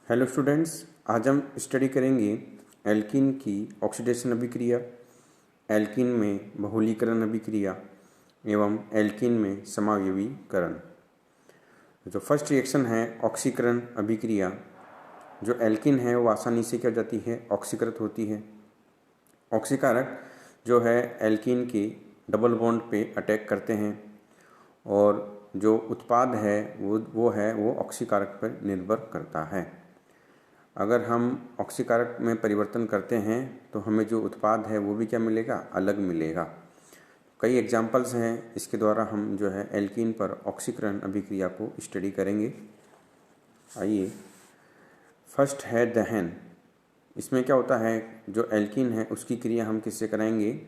Hello students, आज हम study करेंगे एल्कीन की ऑक्सीडेशन अभिक्रिया, एल्कीन में बहुलीकरण अभिक्रिया एवं एल्कीन में समावयवीकरण। जो फर्स्ट रिएक्शन है ऑक्सीकरण अभिक्रिया, जो एल्कीन है वो आसानी से क्या जाती है, ऑक्सीकृत होती है। ऑक्सीकारक जो है एल्कीन के डबल बॉन्ड पे अटैक करते हैं और जो उत्पाद है वो ऑक्सीकारक पर निर्भर करता है। अगर हम ऑक्सीकारक में परिवर्तन करते हैं तो हमें जो उत्पाद है वो भी क्या मिलेगा, अलग मिलेगा। कई एग्जाम्पल्स हैं, इसके द्वारा हम जो है एल्कीन पर ऑक्सीकरण अभिक्रिया को स्टडी करेंगे। आइए, फर्स्ट है दहन। इसमें क्या होता है, जो एल्कीन है उसकी क्रिया हम किससे कराएंगे,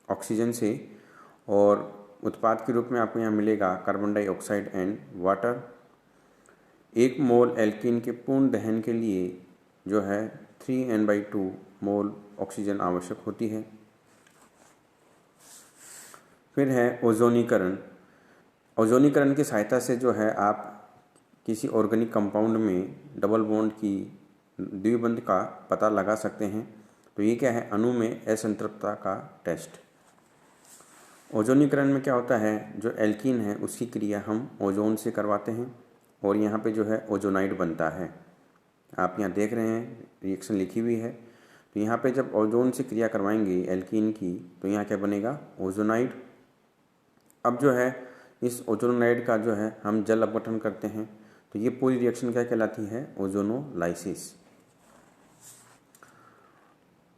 ऑक्सीजन से, और उत्पाद के रूप में आपको यहाँ मिलेगा carbon dioxide and water. 1 mole alkene के पूर्ण दहन के लिए जो है 3n/2 मोल ऑक्सीजन आवश्यक होती है। फिर है ओजोनीकरण। ओजोनीकरण की सहायता से जो है आप किसी ऑर्गेनिक कंपाउंड में डबल बॉन्ड की द्विबंध का पता लगा सकते हैं। तो ये क्या है, अणु में असंतृप्तता का टेस्ट। ओजोनीकरण में क्या होता है, जो एल्कीन है उसकी क्रिया हम ओजोन से करवाते हैं और यहाँ पे जो है ओजोनाइड बनता है। आप यहाँ देख रहे हैं रिएक्शन लिखी हुई है। तो यहाँ पे जब ओजोन से क्रिया करवाएंगे एल्कीन की तो यहाँ क्या बनेगा, ओजोनाइड। अब जो है इस ओजोनाइड का जो है हम जल अपघटन करते हैं तो ये पूरी रिएक्शन क्या कहलाती है, ओजोनोलाइसिस।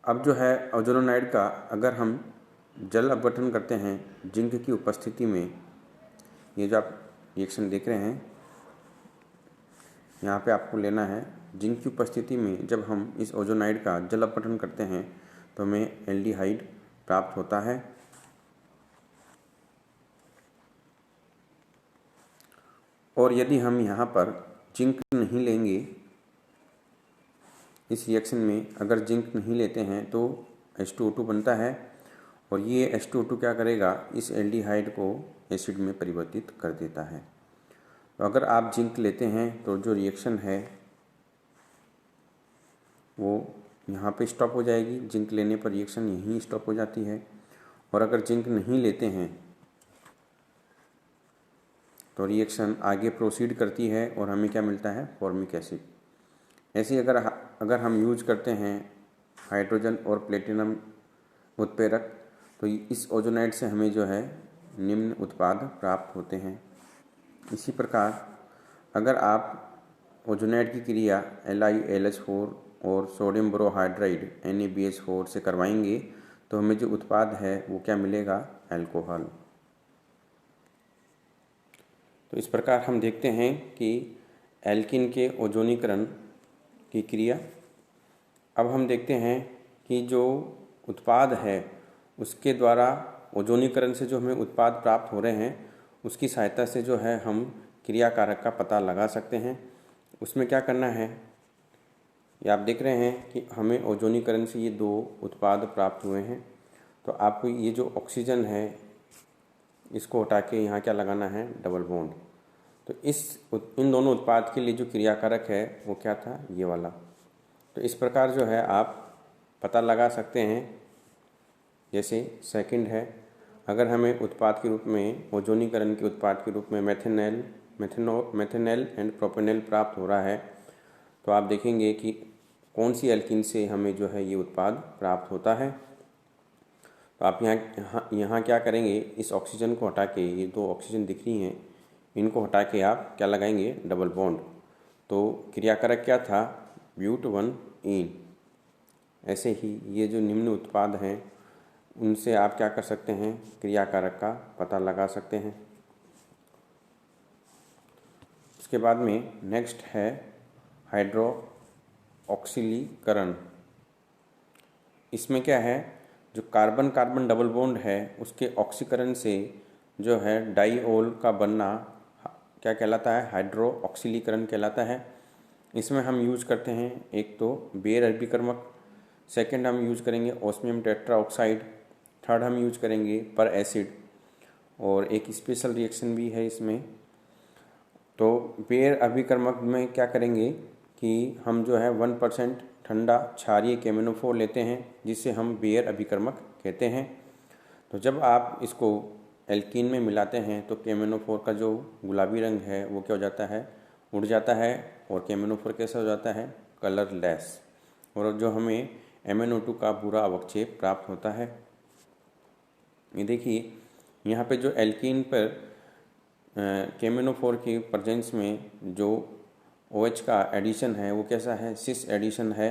अब जो है ओजोनाइड का अगर हम जल अपघटन करते हैं जिंक की उपस्थिति में, ये जो आप रिएक्शन देख रहे हैं यहाँ पे आपको लेना है, जिंक की उपस्थिति में जब हम इस ओजोनाइड का जल अपघटन करते हैं तो हमें एल्डिहाइड प्राप्त होता है। और यदि हम यहाँ पर जिंक नहीं लेंगे, इस रिएक्शन में अगर जिंक नहीं लेते हैं तो H2O2 बनता है और ये H2O2 क्या करेगा, इस एल्डिहाइड को एसिड में परिवर्तित कर देता है। तो अगर आप जिंक लेते हैं तो जो रिएक्शन है वो यहाँ पे स्टॉप हो जाएगी। जिंक लेने पर रिएक्शन यहीं स्टॉप हो जाती है। और अगर जिंक नहीं लेते हैं तो रिएक्शन आगे प्रोसीड करती है और हमें क्या मिलता है, फॉर्मिक एसिड। ऐसे अगर हम यूज करते हैं हाइड्रोजन और प्लेटिनम उत्प्रेरक तो इस ओजोनाइड से हमें जो है निम्न उत्पाद प्राप्त होते हैं। इसी प्रकार अगर आप ओजोनाइड की क्रिया LiLH4 और सोडियम बोरोहाइड्राइड NaBH4 से करवाएंगे तो हमें जो उत्पाद है वो क्या मिलेगा, अल्कोहल। तो इस प्रकार हम देखते हैं कि एल्कीन के ओजोनीकरण की क्रिया। अब हम देखते हैं कि जो उत्पाद है उसके द्वारा ओजोनीकरण से जो हमें उत्पाद प्राप्त हो रहे हैं उसकी सहायता से जो है हम क्रियाकारक का पता लगा सकते हैं। उसमें क्या करना है, ये आप देख रहे हैं कि हमें ओजोनीकरण से ये 2 उत्पाद प्राप्त हुए हैं। तो आपको ये जो ऑक्सीजन है इसको हटा के यहाँ क्या लगाना है, डबल बॉन्ड। तो इन दोनों उत्पाद के लिए जो क्रियाकारक है वो क्या था, ये वाला। तो इस प्रकार जो है आप पता लगा सकते हैं। जैसे सेकंड है, अगर हमें उत्पाद के रूप में ओजोनीकरण के उत्पाद के रूप में मेथेनॉल एंड प्रोपेनॉल प्राप्त हो रहा है तो आप देखेंगे कि कौन सी एल्कीन से हमें जो है ये उत्पाद प्राप्त होता है। तो आप यहाँ क्या करेंगे, इस ऑक्सीजन को हटा के, ये 2 ऑक्सीजन दिख रही हैं, इनको हटा के आप क्या लगाएंगे, डबल बॉन्ड। तो क्रियाकारक क्या था, ब्यूट1ईन। ऐसे ही ये जो निम्न उत्पाद हैं उनसे आप क्या कर सकते हैं, क्रियाकारक का पता लगा सकते हैं। उसके बाद में नेक्स्ट है हाइड्रो ऑक्सीलीकरण। इसमें क्या है, जो कार्बन कार्बन डबल बॉन्ड है उसके ऑक्सीकरण से जो है डाईओल का बनना क्या कहलाता है, हाइड्रो ऑक्सीलीकरण कहलाता है। इसमें हम यूज करते हैं एक तो बेयर अभिकर्मक, सेकंड हम यूज करेंगे ऑस्मियम टेट्राऑक्साइड, थर्ड हम यूज करेंगे पर एसिड, और एक स्पेशल रिएक्शन भी है इसमें। तो बेयर अभिकर्मक में क्या करेंगे कि हम जो है 1% ठंडा क्षारीय KMnO4 लेते हैं, जिसे हम बेयर अभिकर्मक कहते हैं। तो जब आप इसको एल्कीन में मिलाते हैं तो KMnO4 का जो गुलाबी रंग है वो क्या हो जाता है, उड़ जाता है, और KMnO4 कैसा हो जाता है, कलरलेस, और जो हमें MnO2 का पूरा अवक्षेप प्राप्त होता है। ये देखिए यहाँ पे जो एल्कीन पर KMnO4 की प्रेजेंस में जो OH का एडिशन है वो कैसा है, सिस एडिशन है,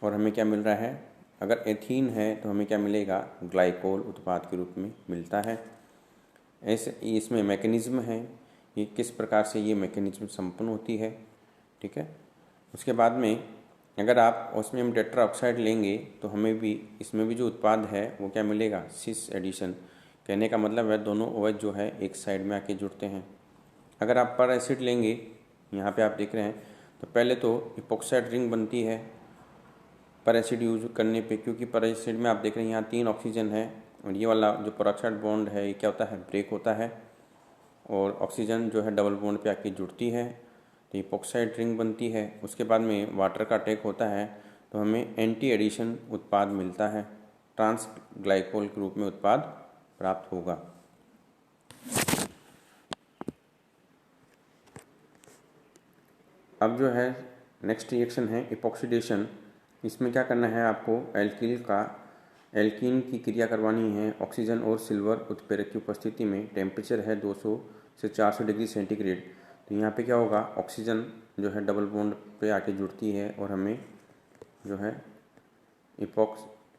और हमें क्या मिल रहा है, अगर एथीन है तो हमें क्या मिलेगा, ग्लाइकोल उत्पाद के रूप में मिलता है। ऐसे इसमें मैकेनिज्म है, ये किस प्रकार से ये मैकेनिज्म संपन्न होती है, ठीक है। उसके बाद में अगर आप ऑस्मियम टेट्राऑक्साइड लेंगे तो हमें भी इसमें भी जो उत्पाद है वो क्या मिलेगा, सिस एडिशन। कहने का मतलब है दोनों OH जो है एक साइड में आके जुड़ते हैं। अगर आप पर एसिड लेंगे, यहाँ पे आप देख रहे हैं, तो पहले तो इपॉक्साइड रिंग बनती है पर एसिड यूज करने पे, क्योंकि पर एसिड में आप देख रहे हैं यहाँ 3 ऑक्सीजन है, और ये वाला जो पेरोक्साइड बॉन्ड है ये क्या होता है, ब्रेक होता है, और ऑक्सीजन जो है डबल बॉन्ड पे आके जुड़ती है, तो इपॉक्साइड रिंग बनती है। उसके बाद में वाटर का अटैक होता है तो हमें एंटी एडिशन उत्पाद मिलता है, ट्रांस ग्लाइकोल के रूप में उत्पाद प्राप्त होगा। अब जो है नेक्स्ट रिएक्शन है इपॉक्सीडेशन। इसमें क्या करना है, आपको एल्कीन की क्रिया करवानी है ऑक्सीजन और सिल्वर उत्प्रेरक की उपस्थिति में। टेम्परेचर है 200 से 400 डिग्री सेंटीग्रेड। तो यहाँ पे क्या होगा, ऑक्सीजन जो है डबल बॉन्ड पे आके जुड़ती है, और हमें जो है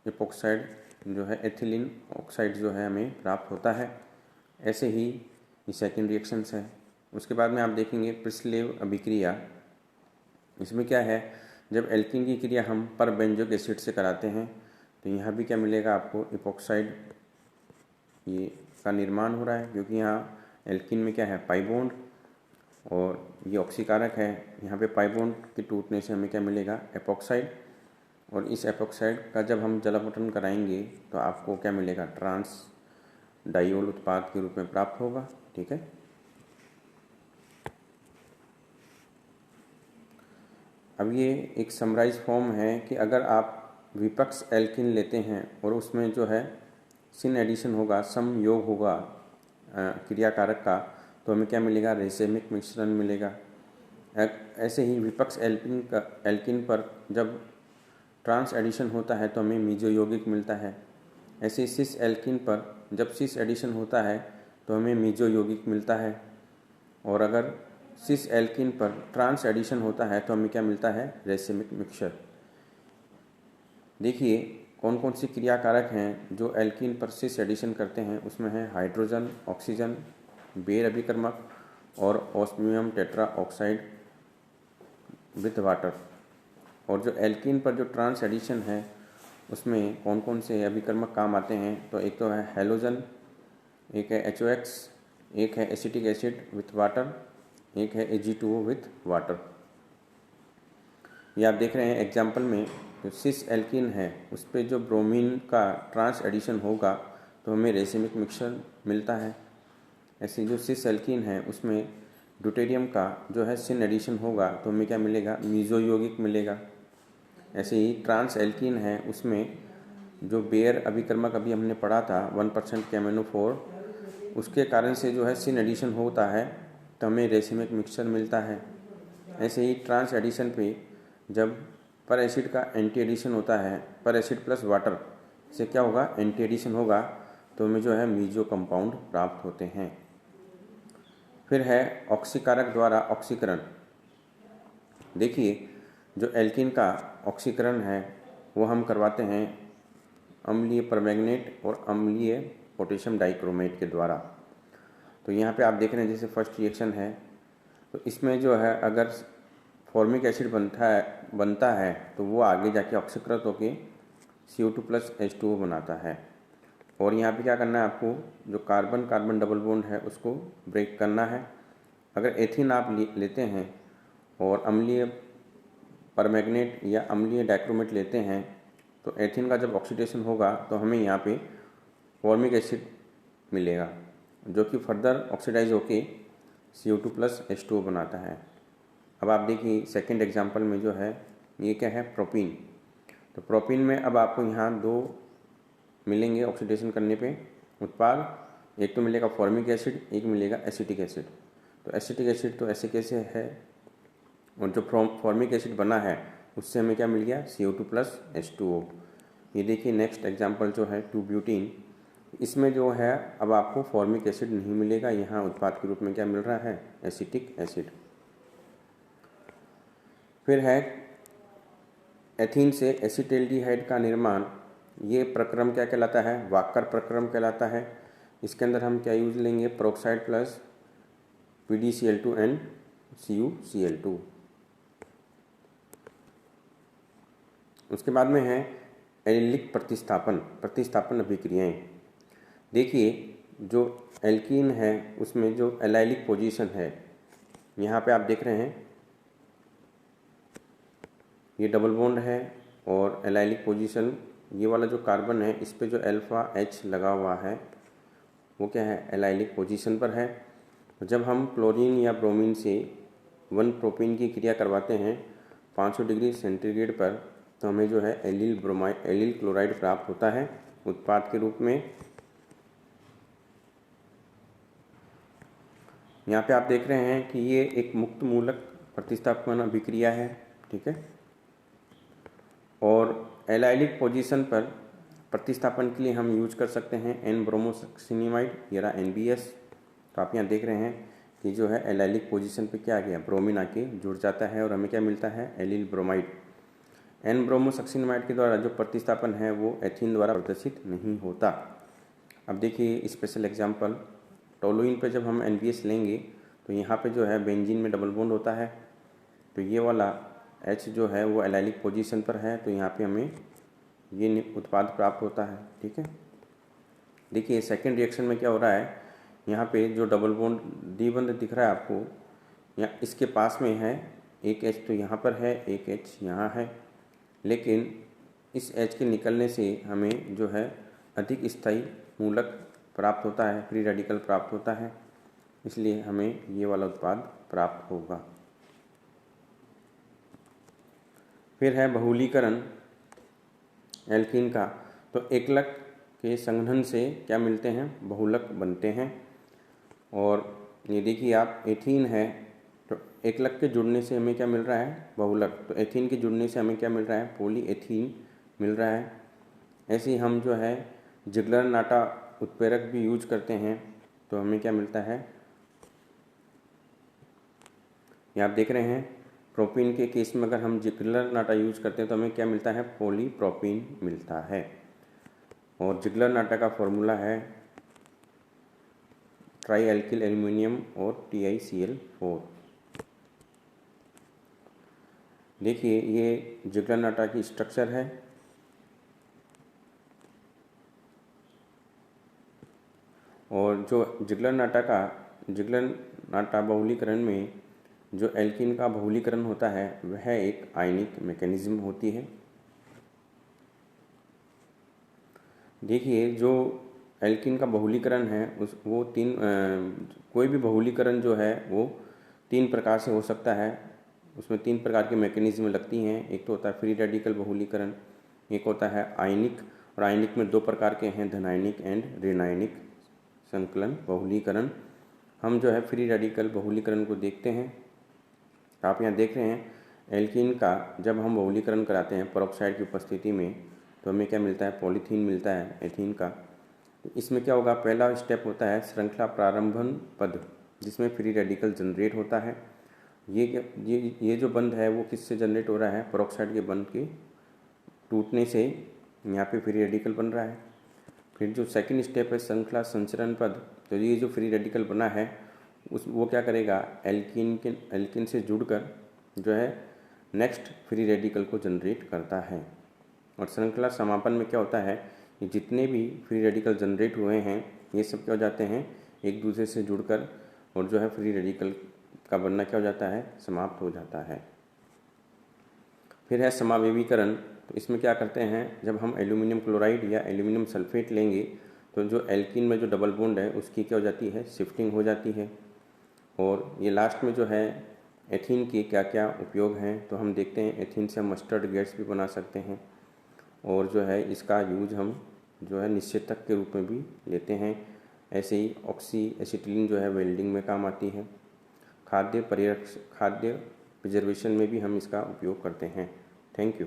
इपॉक्साइड जो है एथिलीन ऑक्साइड जो है हमें प्राप्त होता है। ऐसे ही ये सेकेंड रिएक्शंस है। उसके बाद में आप देखेंगे प्रिस्लेव अभिक्रिया। इसमें क्या है, जब एल्कीन की क्रिया हम पर बेंजोइक एसिड से कराते हैं तो यहाँ भी क्या मिलेगा आपको, इपॉक्साइड ये का निर्माण हो रहा है, क्योंकि यहाँ एल्कीन में क्या है, पाई बॉन्ड, और ये ऑक्सीकारक है। यहाँ पे पाई बॉन्ड के टूटने से हमें क्या मिलेगा, एपॉक्साइड, और इस एपॉक्साइड का जब हम जलावतरण कराएंगे तो आपको क्या मिलेगा, ट्रांस डाइओल उत्पाद के रूप में प्राप्त होगा, ठीक है। अब ये एक समराइज फॉर्म है कि अगर आप विपक्ष एल्कीन लेते हैं और उसमें जो है सिन एडिशन होगा, सम योग होगा क्रियाकारक का, तो हमें क्या मिलेगा, रेसेमिक मिश्रण मिलेगा। ऐसे ही विपक्ष एल्कीन पर जब ट्रांस एडिशन होता है तो हमें मीजो यौगिक मिलता है। ऐसे ही सिस एल्कीन पर जब सिस एडिशन होता है तो हमें मीजो यौगिक मिलता है, और अगर सिस एल्कीन पर ट्रांस एडिशन होता है तो हमें क्या मिलता है, रेसिमिक मिक्सचर। देखिए कौन कौन सी क्रियाकारक हैं जो एल्कीन पर सिस एडिशन करते हैं। उसमें है हाइड्रोजन, ऑक्सीजन, बेयर अभिकर्मक, और ऑस्मियम टेट्राऑक्साइड विथ वाटर। और जो एल्कीन पर जो ट्रांस एडिशन है उसमें कौन कौन से अभिकर्मक काम आते हैं, तो एक तो है हेलोजन, एक है HOX, एक है एसिटिक एसिड विथ वाटर, एक है Ag2O विथ वाटर। ये आप देख रहे हैं एग्जाम्पल में, जो सिस एल्कीन है उस पर जो ब्रोमीन का ट्रांस एडिशन होगा तो हमें रेसिमिक मिक्सचर मिलता है। ऐसे जो सिस एल्कीन है उसमें ड्यूटेरियम का जो है सिन एडिशन होगा तो हमें क्या मिलेगा, मीजो यौगिक मिलेगा। ऐसे ही ट्रांस एल्कीन है उसमें जो बेयर अभिकर्मक अभी हमने पढ़ा था 1% KMnO4, उसके कारण से जो है सिन एडिशन होता है तो हमें रेसिमिक मिक्सचर मिलता है। ऐसे ही ट्रांस एडिशन पे जब पर एसिड का एंटी एडिशन होता है, पर एसिड प्लस वाटर से क्या होगा, एंटी एडिशन होगा, तो हमें जो है मीजो कंपाउंड प्राप्त होते हैं। फिर है ऑक्सीकारक द्वारा ऑक्सीकरण। देखिए जो एल्कीन का ऑक्सीकरण है वो हम करवाते हैं अम्लीय परमैंगनेट और अम्लीय पोटेशियम डाइक्रोमेट के द्वारा। तो यहाँ पे आप देख रहे हैं जैसे फर्स्ट रिएक्शन है, तो इसमें जो है अगर फॉर्मिक एसिड बनता है तो वो आगे जाके ऑक्सीकृत होके CO2 प्लस H2O बनाता है। और यहाँ पे क्या करना है आपको, जो कार्बन कार्बन डबल बॉन्ड है उसको ब्रेक करना है। अगर एथिन आप लेते हैं और अम्लीय परमैंगनेट या अम्लीय डाइक्रोमेट लेते हैं तो एथिन का जब ऑक्सीडेशन होगा तो हमें यहाँ पे फॉर्मिक एसिड मिलेगा, जो कि फर्दर ऑक्सीडाइज होके CO2 प्लस H2O बनाता है। अब आप देखिए सेकंड एग्जांपल में जो है ये क्या है, प्रोपीन। तो प्रोपीन में अब आपको यहाँ 2 मिलेंगे ऑक्सीडेशन करने पे उत्पाद। एक तो मिलेगा फॉर्मिक एसिड, एक मिलेगा एसिटिक एसिड। तो एसिटिक एसिड तो ऐसे कैसे है, और जो फॉर्मिक एसिड बना है उससे हमें क्या मिल गया, CO2 प्लस H2O। ये देखिए नेक्स्ट एग्जांपल जो है 2-ब्यूटीन। इसमें जो है अब आपको फॉर्मिक एसिड नहीं मिलेगा, यहाँ उत्पाद के रूप में क्या मिल रहा है, एसिटिक एसिड। फिर है एथीन से एसिटाल्डिहाइड का निर्माण। ये प्रक्रम क्या कहलाता है, वाकर प्रक्रम कहलाता है। इसके अंदर हम क्या यूज लेंगे, peroxide plus PdCl2 and CuCl2। उसके बाद में है एलिलिक प्रतिस्थापन अभिक्रियाएं। देखिए जो एल्कीन है उसमें जो एलाइलिक पोजीशन है, यहाँ पे आप देख रहे हैं ये डबल बॉन्ड है, और एलाइलिक पोजीशन ये वाला जो कार्बन है इस पे जो अल्फा H लगा हुआ है वो क्या है, एलाइलिक पोजीशन पर है। तो जब हम क्लोरीन या ब्रोमीन से 1 प्रोपीन की क्रिया करवाते हैं 500 डिग्री सेंटीग्रेड पर, तो हमें जो है एलिल क्लोराइड प्राप्त होता है उत्पाद के रूप में। यहाँ पे आप देख रहे हैं कि ये एक मुक्त मूलक प्रतिस्थापन अभिक्रिया है, ठीक है। और एलाइलिक पोजीशन पर प्रतिस्थापन के लिए हम यूज कर सकते हैं एन ब्रोमोसक्सिनिमाइड या NBS। तो आप यहाँ देख रहे हैं कि जो है एलाइलिक पोजीशन पे क्या आ गया, ब्रोमीन आके जुड़ जाता है और हमें क्या मिलता है, एलिल ब्रोमाइड। एन ब्रोमोसक्सिनिमाइड के द्वारा जो प्रतिस्थापन है वो एथीन द्वारा प्रदर्शित नहीं होता। अब देखिए स्पेशल एग्जांपल, टोलुइन पे जब हम NBS लेंगे तो यहाँ पे जो है बेंजीन में डबल बॉन्ड होता है, तो ये वाला H जो है वो एलाइलिक पोजीशन पर है, तो यहाँ पे हमें ये उत्पाद प्राप्त होता है, ठीक है। देखिए सेकेंड रिएक्शन में क्या हो रहा है, यहाँ पे जो डबल बॉन्ड द्विबंध दिख रहा है आपको, यहाँ इसके पास में है एक H, तो यहाँ पर है एक H यहाँ है, लेकिन इस H के निकलने से हमें जो है अधिक स्थायी मूलक प्राप्त होता है, फ्री रेडिकल प्राप्त होता है, इसलिए हमें ये वाला उत्पाद प्राप्त होगा। फिर है बहुलीकरण एल्कीन का। तो एकलक के संघनन से क्या मिलते हैं, बहुलक बनते हैं। और ये देखिए आप एथीन है, तो एकलक के जुड़ने से हमें क्या मिल रहा है, बहुलक। तो एथीन के जुड़ने से हमें क्या मिल रहा है, पॉलीएथीन मिल रहा है। ऐसे ही हम जो है जिगलर नाटा उत्प्रेरक भी यूज करते हैं, तो हमें क्या मिलता है, ये आप देख रहे हैं प्रोपीन के केस में अगर हम जिगलर नाटा यूज करते हैं तो हमें क्या मिलता है, पॉलीप्रोपीन मिलता है। और जिगलर नाटा का फॉर्मूला है ट्राई एल्किल एल्यूमिनियम और TiCl4। देखिए ये जिगलर नाटा की स्ट्रक्चर है, और जो जिगलर नाटा बहुलीकरण में जो एल्कीन का बहुलीकरण होता है वह एक आयनिक मैकेनिज्म होती है। देखिए जो एल्कीन का बहुलीकरण है वो कोई भी बहुलीकरण जो है वो 3 प्रकार से हो सकता है। उसमें 3 प्रकार के मैकेनिज्म लगती हैं। एक तो होता है फ्री रेडिकल बहुलीकरण, एक होता है आयनिक, और आयनिक में 2 प्रकार के हैं, धनायनिक एंड ऋणायनिक संकलन बहुलीकरण। हम जो है फ्री रेडिकल बहुलीकरण को देखते हैं। आप यहाँ देख रहे हैं एल्कीन का जब हम बहुलीकरण कराते हैं पेरोक्साइड की उपस्थिति में तो हमें क्या मिलता है, पॉलीथीन मिलता है एथीन का। तो इसमें क्या होगा, पहला स्टेप होता है श्रृंखला प्रारंभन पद, जिसमें फ्री रेडिकल जनरेट होता है। ये जो बंध है वो किससे जनरेट हो रहा है, पेरोक्साइड के बंध के टूटने से यहाँ पे फ्री रेडिकल बन रहा है। फिर जो सेकंड स्टेप है श्रृंखला संचरण पद, तो ये जो फ्री रेडिकल बना है वो क्या करेगा, एल्कीन से जुड़कर जो है नेक्स्ट फ्री रेडिकल को जनरेट करता है। और श्रृंखला समापन में क्या होता है, ये जितने भी फ्री रेडिकल जनरेट हुए हैं ये सब क्या हो जाते हैं, एक दूसरे से जुड़कर, और जो है फ्री रेडिकल का बनना क्या हो जाता है, समाप्त हो जाता है। फिर है समावेवीकरण। तो इसमें क्या करते हैं, जब हम एल्यूमिनियम क्लोराइड या एल्यूमिनियम सल्फेट लेंगे तो जो एल्कीन में जो डबल बॉन्ड है उसकी क्या हो जाती है, शिफ्टिंग हो जाती है। और ये लास्ट में जो है एथीन के क्या क्या उपयोग हैं, तो हम देखते हैं एथीन से हम मस्टर्ड गैस भी बना सकते हैं और जो है इसका यूज हम जो है निश्चेतक के रूप में भी लेते हैं। ऐसे ही ऑक्सी एसिटिलीन जो है वेल्डिंग में काम आती है। खाद्य प्रिजर्वेशन में भी हम इसका उपयोग करते हैं। Thank you.